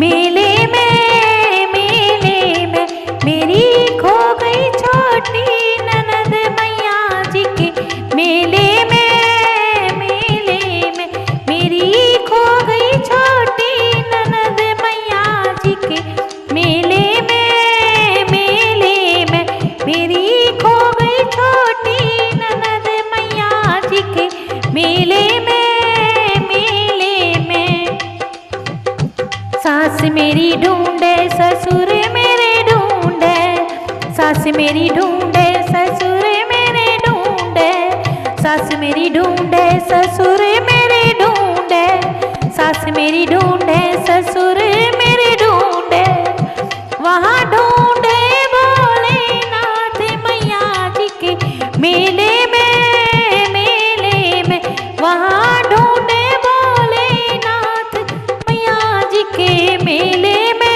मेले में मेरी खो गई छोटी ननद मैया जी के मेले में मेरी खो गई छोटी ननद मैया जी के मेले में मेरी खो गई छोटी ननद मैया जी के मेले में सास मेरी ढूंढे ससुर मेरे ढूंढे, सास मेरी ढूंढे ससुर मेरे ढूंढे, सास मेरी ढूंढे ससुर मेरे ढूंढे, सास मेरी ढूंढे ससुर मेरे ढूंढे, वहाँ ढूंढे भोलेनाथ मैया जी के मेले में वहाँ ढूंढे भोलेनाथ मैया जी के मेले में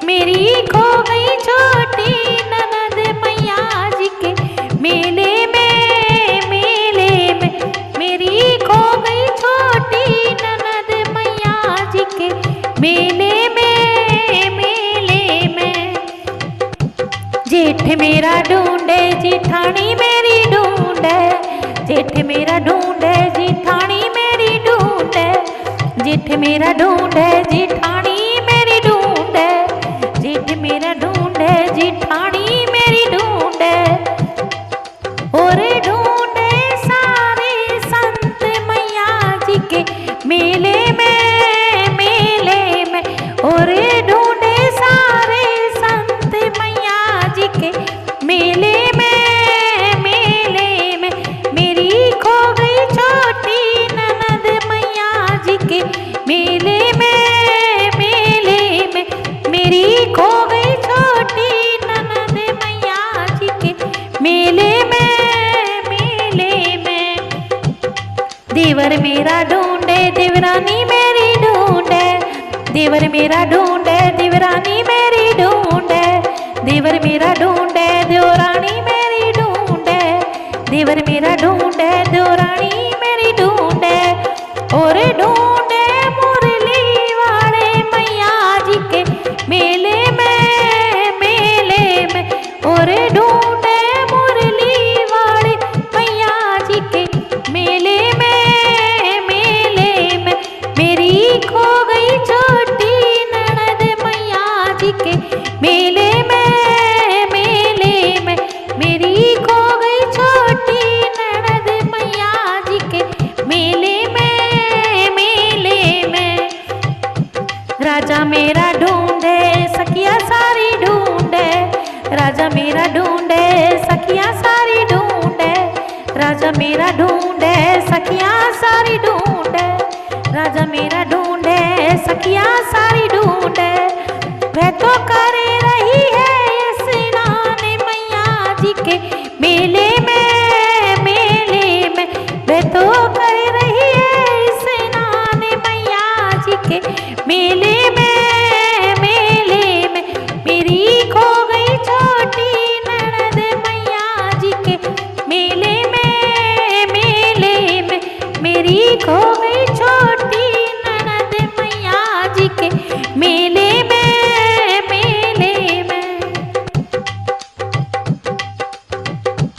मेरी खो गई छोटी ननद मैया जी के मेले में मेरी खो गई छोटी ननद मैया जी के मेले में जेठ मेरा ढूंढे जिठानी मेरी ढूंढे, जेठ मेरा ढूंढे जिठानी मेरी ढूंढे, जेठ मेरा ढूंढे जिठानी मेरी ढूंढे, जेठ मेरा ढूंढे जिठानी मेरी ढूंढे, और ढूंढे सारे संत मैया जी के मेले में और ढूंढे सारे संत मैया जी के मेले में मेरी खो गई छोटी ननद मैया जी के मेले में मेरी खो गई छोटी ननद मैया जी के मेले में देवर मेरा ढूंढे देवरानी मेरी ढूंढे, देवर मेरा ढूंढे देवरानी मेरी ढूंढे, देवर मेरा ढूंढे देवरानी मेरी ढूंढे, देवर मेरा ढूंढे देवरानी मेरी ढूंढे, और ढूंढे मुरली वाले मैया जी के मेले में और ढूंढे मुरली वाले मैया जी के मेले में मेरी खो गई छोटी ननद मैया जी के मेले में मेरी खो गई छोटी ननद मैया जी के मेले में राजा मेरा ढूंढे सखिया सारी ढूंढे, राजा मेरा ढूंढे सखिया सारी ढूंढे, राजा मेरा ढूंढे सखिया सारी ढूंढे, राजा मेरा ढूंढे सखिया सारी ढूंढे, वह तो करे रही है स्नान मैया जी के मेले में वह तो करे रही है स्नान मैया जी के मेले में मेरी खो गई छोटी ननद मैया जी के मेले में मेरी खो